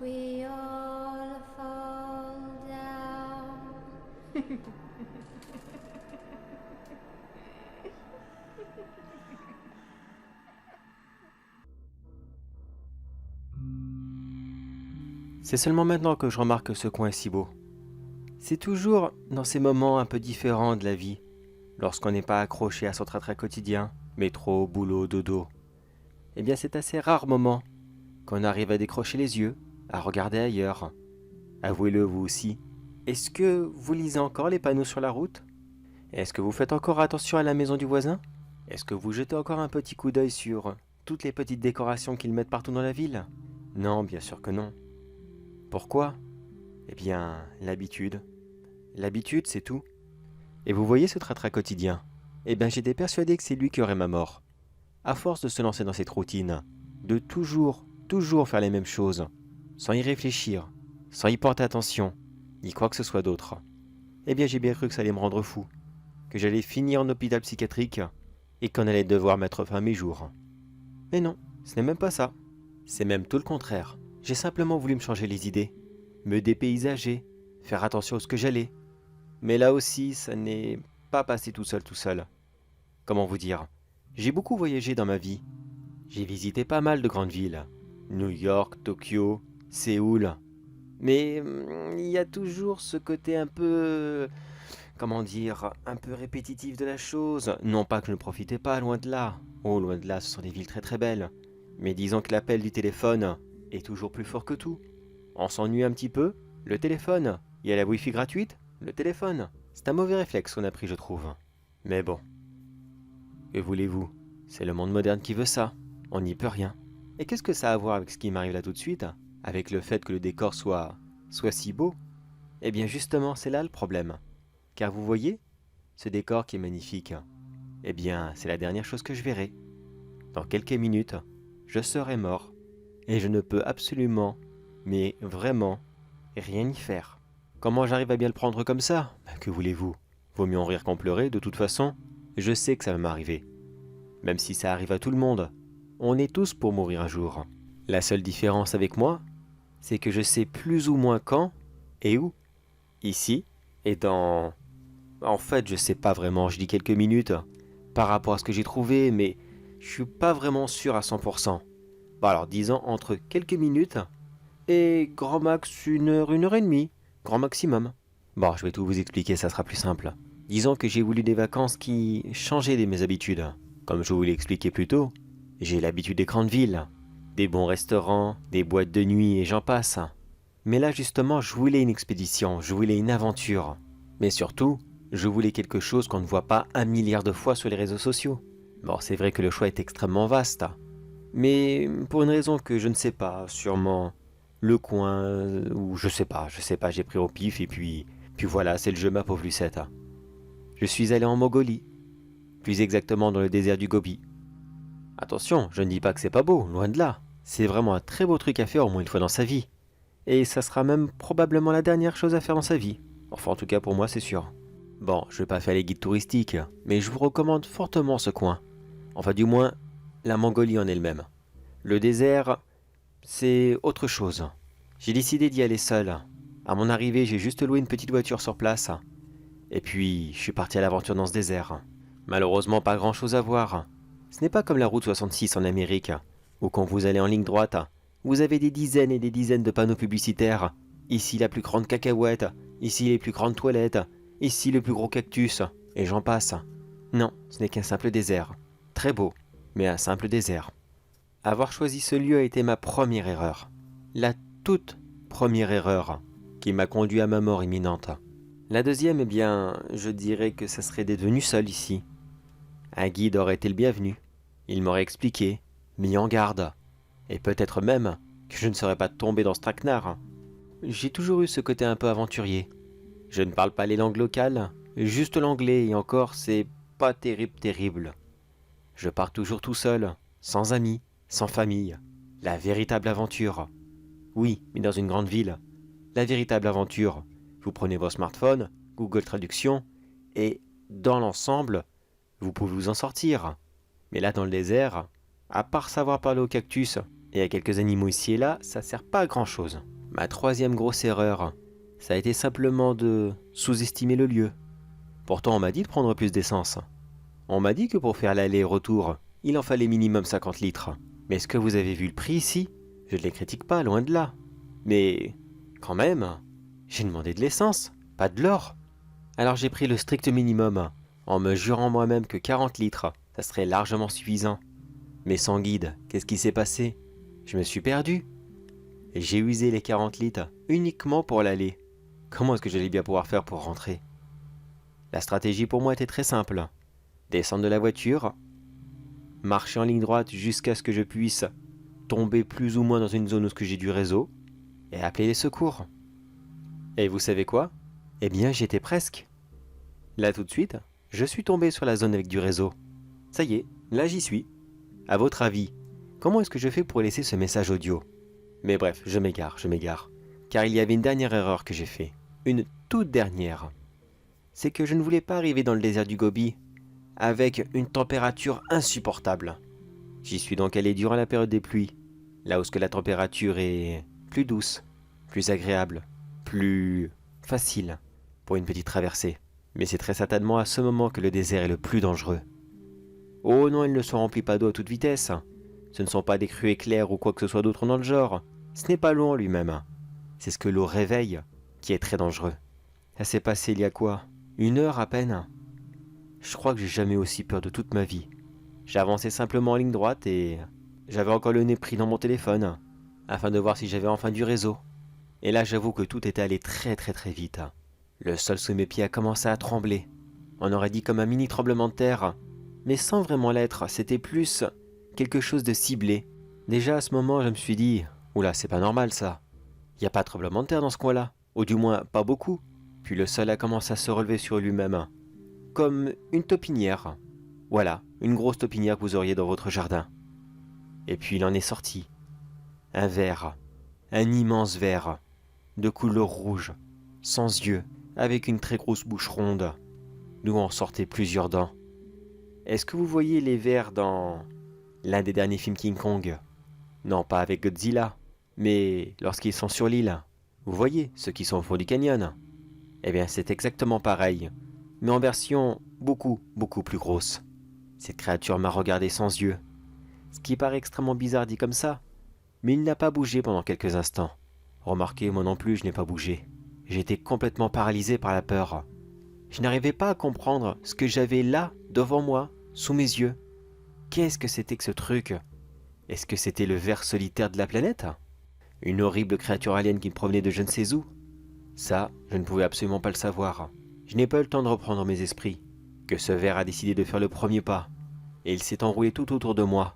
we all fall down. C'est seulement maintenant que je remarque que ce coin est si beau. C'est toujours dans ces moments un peu différents de la vie, lorsqu'on n'est pas accroché à son train-train quotidien, métro, boulot, dodo. Eh bien c'est à ces rares moments qu'on arrive à décrocher les yeux, à regarder ailleurs. Avouez-le vous aussi. Est-ce que vous lisez encore les panneaux sur la route? Est-ce que vous faites encore attention à la maison du voisin? Est-ce que vous jetez encore un petit coup d'œil sur toutes les petites décorations qu'ils mettent partout dans la ville? Non, bien sûr que non. Pourquoi? Eh bien, l'habitude. L'habitude, c'est tout. Et vous voyez ce train-train quotidien? Eh bien, j'étais persuadé que c'est lui qui aurait ma mort. À force de se lancer dans cette routine, de toujours faire les mêmes choses, sans y réfléchir, sans y porter attention, ni quoi que ce soit d'autre. Eh bien, j'ai bien cru que ça allait me rendre fou, que j'allais finir en hôpital psychiatrique et qu'on allait devoir mettre fin à mes jours. Mais non, ce n'est même pas ça. C'est même tout le contraire. J'ai simplement voulu me changer les idées, me dépaysager, faire attention à ce que j'allais. Mais là aussi, ça n'est pas passé tout seul. Comment vous dire? J'ai beaucoup voyagé dans ma vie. J'ai visité pas mal de grandes villes. New York, Tokyo, Séoul. Mais il y a toujours ce côté un peu... Comment dire? Un peu répétitif de la chose. Non pas que je ne profitais pas, loin de là. Oh, loin de là, ce sont des villes très très belles. Mais disons que l'appel du téléphone est toujours plus fort que tout. On s'ennuie un petit peu? Le téléphone. Il y a la Wi-Fi gratuite? Le téléphone. C'est un mauvais réflexe qu'on a pris, je trouve. Mais bon. Que voulez-vous? C'est le monde moderne qui veut ça. On n'y peut rien. Et qu'est-ce que ça a à voir avec ce qui m'arrive là tout de suite? Avec le fait que le décor soit si beau? Eh bien justement, c'est là le problème. Car vous voyez, ce décor qui est magnifique, eh bien, c'est la dernière chose que je verrai. Dans quelques minutes, je serai mort. Et je ne peux absolument, mais vraiment, rien y faire. Comment j'arrive à bien le prendre comme ça? Que voulez-vous? Vaut mieux en rire qu'en pleurer, de toute façon. Je sais que ça va m'arriver. Même si ça arrive à tout le monde. On est tous pour mourir un jour. La seule différence avec moi, c'est que je sais plus ou moins quand et où. Ici et dans... En fait, je sais pas vraiment, je dis quelques minutes par rapport à ce que j'ai trouvé, mais je suis pas vraiment sûr à 100%. Bon alors, disons entre quelques minutes et grand max une heure et demie, grand maximum. Bon, je vais tout vous expliquer, ça sera plus simple. Disons que j'ai voulu des vacances qui changeaient de mes habitudes. Comme je vous l'ai expliqué plus tôt, j'ai l'habitude des grandes villes, des bons restaurants, des boîtes de nuit et j'en passe. Mais là justement, je voulais une expédition, je voulais une aventure. Mais surtout, je voulais quelque chose qu'on ne voit pas 1 milliard de fois sur les réseaux sociaux. Bon, c'est vrai que le choix est extrêmement vaste. Mais pour une raison que je ne sais pas, sûrement le coin, ou je sais pas, j'ai pris au pif et puis voilà, c'est le jeu ma pauvre Lucette. Je suis allé en Mongolie, plus exactement dans le désert du Gobi. Attention, je ne dis pas que c'est pas beau, loin de là. C'est vraiment un très beau truc à faire au moins une fois dans sa vie. Et ça sera même probablement la dernière chose à faire dans sa vie. Enfin en tout cas pour moi c'est sûr. Bon, je vais pas faire les guides touristiques, mais je vous recommande fortement ce coin. Enfin du moins, la Mongolie en elle-même. Le désert, c'est autre chose. J'ai décidé d'y aller seul. À mon arrivée, j'ai juste loué une petite voiture sur place. Et puis, je suis parti à l'aventure dans ce désert. Malheureusement, pas grand-chose à voir. Ce n'est pas comme la route 66 en Amérique, où quand vous allez en ligne droite, vous avez des dizaines et des dizaines de panneaux publicitaires. Ici la plus grande cacahuète, ici les plus grandes toilettes, ici le plus gros cactus, et j'en passe. Non, ce n'est qu'un simple désert. Très beau, mais un simple désert. Avoir choisi ce lieu a été ma première erreur. La toute première erreur qui m'a conduit à ma mort imminente. La deuxième, eh bien, je dirais que ça serait d'être venu seul ici. Un guide aurait été le bienvenu. Il m'aurait expliqué, mis en garde, et peut-être même que je ne serais pas tombé dans ce traquenard. J'ai toujours eu ce côté un peu aventurier. Je ne parle pas les langues locales, juste l'anglais, et encore, c'est pas terrible. Je pars toujours tout seul, sans amis, sans famille. La véritable aventure. Oui, mais dans une grande ville. La véritable aventure. Vous prenez vos smartphones, Google Traduction, et dans l'ensemble, vous pouvez vous en sortir. Mais là, dans le désert, à part savoir parler aux cactus et à quelques animaux ici et là, ça sert pas à grand chose. Ma troisième grosse erreur, ça a été simplement de sous-estimer le lieu. Pourtant, on m'a dit de prendre plus d'essence. On m'a dit que pour faire l'aller-retour, il en fallait minimum 50 litres. Mais est-ce que vous avez vu le prix ici? Je ne les critique pas, loin de là. Mais, quand même, j'ai demandé de l'essence, pas de l'or. Alors j'ai pris le strict minimum, en me jurant moi-même que 40 litres, ça serait largement suffisant. Mais sans guide, qu'est-ce qui s'est passé? Je me suis perdu. Et j'ai usé les 40 litres uniquement pour l'aller. Comment est-ce que j'allais bien pouvoir faire pour rentrer? La stratégie pour moi était très simple. Descendre de la voiture, marcher en ligne droite jusqu'à ce que je puisse tomber plus ou moins dans une zone où j'ai du réseau, et appeler les secours. Et vous savez quoi? Eh bien, j'étais presque. Là tout de suite, je suis tombé sur la zone avec du réseau. Ça y est, là j'y suis. À votre avis, comment est-ce que je fais pour laisser ce message audio? Mais bref, je m'égare. Car il y avait une dernière erreur que j'ai fait. Une toute dernière. C'est que je ne voulais pas arriver dans le désert du Gobi avec une température insupportable. J'y suis donc allé durant la période des pluies, là où la température est plus douce, plus agréable, plus facile pour une petite traversée. Mais c'est très certainement à ce moment que le désert est le plus dangereux. Oh non, il ne se remplit pas d'eau à toute vitesse. Ce ne sont pas des crues éclairs ou quoi que ce soit d'autre dans le genre. Ce n'est pas l'eau en lui-même. C'est ce que l'eau réveille qui est très dangereux. Ça s'est passé il y a quoi? 1 heure à peine? Je crois que j'ai jamais eu aussi peur de toute ma vie. J'avançais simplement en ligne droite et j'avais encore le nez pris dans mon téléphone afin de voir si j'avais enfin du réseau. Et là, j'avoue que tout était allé très vite. Le sol sous mes pieds a commencé à trembler. On aurait dit comme un mini tremblement de terre, mais sans vraiment l'être, c'était plus quelque chose de ciblé. Déjà à ce moment, je me suis dit, oula, c'est pas normal ça. Il n'y a pas de tremblement de terre dans ce coin-là, ou du moins pas beaucoup. Puis le sol a commencé à se relever sur lui-même, comme une taupinière. Voilà, une grosse taupinière que vous auriez dans votre jardin. Et puis il en est sorti. Un ver, un immense ver, de couleur rouge, sans yeux, avec une très grosse bouche ronde, d'où en sortaient plusieurs dents. Est-ce que vous voyez les vers dans l'un des derniers films King Kong? Non, pas avec Godzilla, mais lorsqu'ils sont sur l'île. Vous voyez, ceux qui sont au fond du canyon. Eh bien, c'est exactement pareil, mais en version beaucoup plus grosse. Cette créature m'a regardé sans yeux, ce qui paraît extrêmement bizarre dit comme ça, mais il n'a pas bougé pendant quelques instants. Remarquez, moi non plus, je n'ai pas bougé. J'étais complètement paralysé par la peur. Je n'arrivais pas à comprendre ce que j'avais là, devant moi, sous mes yeux. Qu'est-ce que c'était que ce truc? Est-ce que c'était le ver solitaire de la planète? Une horrible créature alien qui me provenait de je ne sais où? Ça, je ne pouvais absolument pas le savoir. Je n'ai pas eu le temps de reprendre mes esprits, que ce ver a décidé de faire le premier pas, et il s'est enroulé tout autour de moi,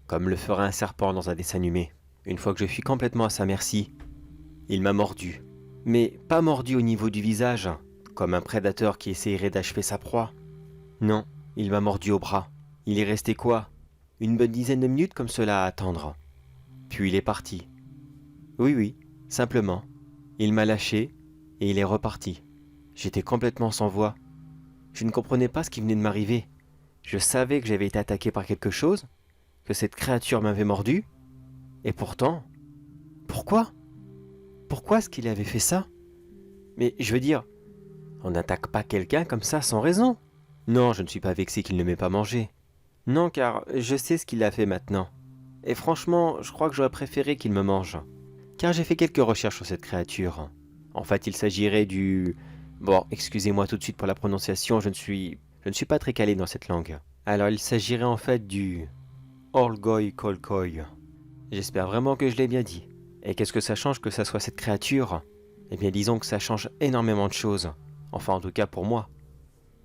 comme le ferait un serpent dans un dessin animé. Une fois que je suis complètement à sa merci, il m'a mordu. Mais pas mordu au niveau du visage, comme un prédateur qui essayerait d'achever sa proie. Non, il m'a mordu au bras. Il est resté quoi? Une bonne dizaine de minutes comme cela à attendre. Puis il est parti. Oui, simplement. Il m'a lâché et il est reparti. J'étais complètement sans voix. Je ne comprenais pas ce qui venait de m'arriver. Je savais que j'avais été attaqué par quelque chose, que cette créature m'avait mordu, et pourtant, pourquoi? Pourquoi est-ce qu'il avait fait ça? Mais je veux dire, on n'attaque pas quelqu'un comme ça sans raison. Non, je ne suis pas vexé qu'il ne m'ait pas mangé. Non, car je sais ce qu'il a fait maintenant. Et franchement, je crois que j'aurais préféré qu'il me mange. Car j'ai fait quelques recherches sur cette créature. En fait, il s'agirait du... Bon, excusez-moi tout de suite pour la prononciation, je ne suis pas très calé dans cette langue. Alors, il s'agirait en fait du... Orlgoy Kolkoy. J'espère vraiment que je l'ai bien dit. Et qu'est-ce que ça change que ça soit cette créature? Eh bien, disons que ça change énormément de choses. Enfin, en tout cas pour moi.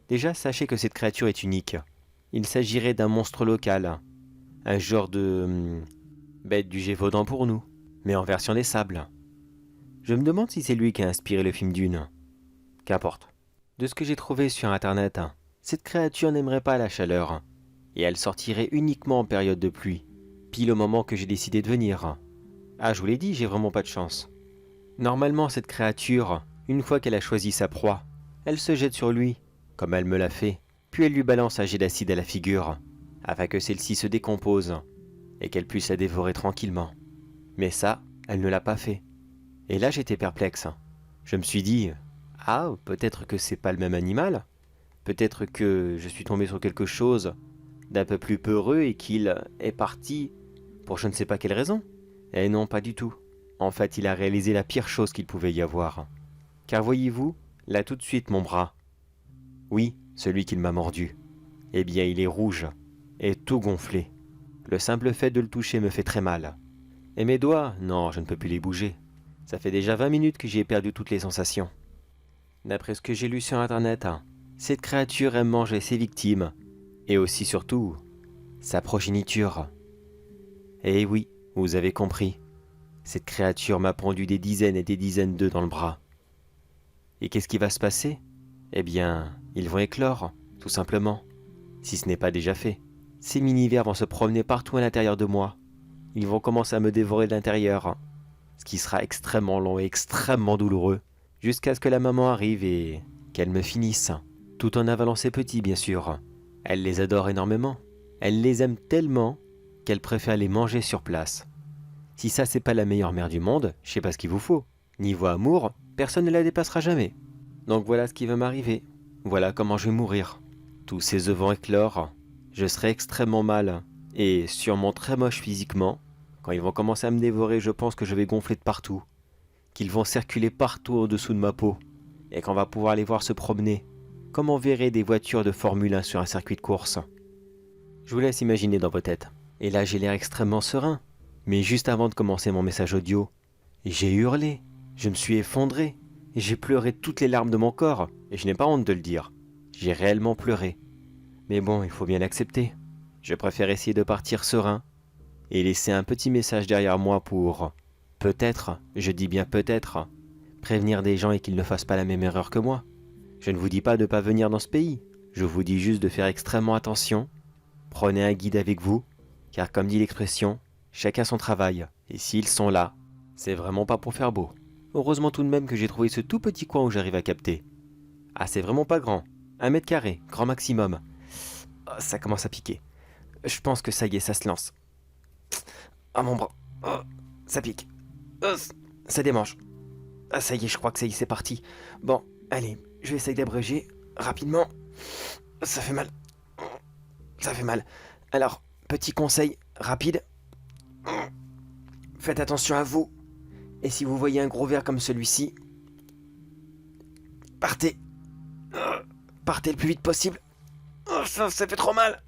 Déjà, sachez que cette créature est unique. Il s'agirait d'un monstre local. Un genre de... bête du Gévaudan pour nous. Mais en version des sables. Je me demande si c'est lui qui a inspiré le film Dune. Qu'importe. De ce que j'ai trouvé sur internet, cette créature n'aimerait pas la chaleur. Et elle sortirait uniquement en période de pluie. Pile au moment que j'ai décidé de venir. Ah, je vous l'ai dit, j'ai vraiment pas de chance. Normalement, cette créature, une fois qu'elle a choisi sa proie, elle se jette sur lui, comme elle me l'a fait, puis elle lui balance un jet d'acide à la figure, afin que celle-ci se décompose, et qu'elle puisse la dévorer tranquillement. Mais ça, elle ne l'a pas fait. Et là, j'étais perplexe. Je me suis dit, ah, peut-être que c'est pas le même animal. Peut-être que je suis tombé sur quelque chose d'un peu plus peureux et qu'il est parti pour je ne sais pas quelle raison. Eh non, pas du tout. En fait, il a réalisé la pire chose qu'il pouvait y avoir. Car voyez-vous, là tout de suite mon bras. Oui, celui qui m'a mordu. Eh bien, il est rouge et tout gonflé. Le simple fait de le toucher me fait très mal. Et mes doigts, non, je ne peux plus les bouger. Ça fait déjà 20 minutes que j'y ai perdu toutes les sensations. D'après ce que j'ai lu sur internet, cette créature aime manger ses victimes. Et aussi surtout, sa progéniture. Eh oui, vous avez compris. Cette créature m'a pendu des dizaines et des dizaines d'œufs dans le bras. Et qu'est-ce qui va se passer? Eh bien, ils vont éclore, tout simplement. Si ce n'est pas déjà fait. Ces mini-vers vont se promener partout à l'intérieur de moi. Ils vont commencer à me dévorer de l'intérieur. Ce qui sera extrêmement long et extrêmement douloureux. Jusqu'à ce que la maman arrive et qu'elle me finisse. Tout en avalant ses petits, bien sûr. Elle les adore énormément. Elle les aime tellement qu'elle préfère les manger sur place. Si ça, c'est pas la meilleure mère du monde, je sais pas ce qu'il vous faut. Niveau amour, personne ne la dépassera jamais. Donc voilà ce qui va m'arriver. Voilà comment je vais mourir. Tous ces œufs vont éclore. Je serai extrêmement mal et sûrement très moche physiquement. Quand ils vont commencer à me dévorer, je pense que je vais gonfler de partout. Qu'ils vont circuler partout au-dessous de ma peau. Et qu'on va pouvoir les voir se promener. Comme on verrait des voitures de Formule 1 sur un circuit de course. Je vous laisse imaginer dans vos têtes. Et là, j'ai l'air extrêmement serein. Mais juste avant de commencer mon message audio, j'ai hurlé. Je me suis effondré. Et j'ai pleuré toutes les larmes de mon corps. Et je n'ai pas honte de le dire. J'ai réellement pleuré. Mais bon, il faut bien l'accepter. Je préfère essayer de partir serein et laisser un petit message derrière moi pour, peut-être, je dis bien peut-être, prévenir des gens et qu'ils ne fassent pas la même erreur que moi. Je ne vous dis pas de ne pas venir dans ce pays. Je vous dis juste de faire extrêmement attention. Prenez un guide avec vous, car comme dit l'expression, chacun son travail. Et s'ils sont là, c'est vraiment pas pour faire beau. Heureusement tout de même que j'ai trouvé ce tout petit coin où j'arrive à capter. Ah, c'est vraiment pas grand. 1 m², grand maximum. Oh, ça commence à piquer. Je pense que ça y est, ça se lance. Ah, mon bras. Oh, ça pique. Oh, ça démange. Ah, ça y est, je crois que ça y est, c'est parti. Bon, allez, je vais essayer d'abréger rapidement. Ça fait mal. Ça fait mal. Alors, petit conseil rapide. Faites attention à vous. Et si vous voyez un gros verre comme celui-ci, partez. Partez le plus vite possible. Ça fait trop mal.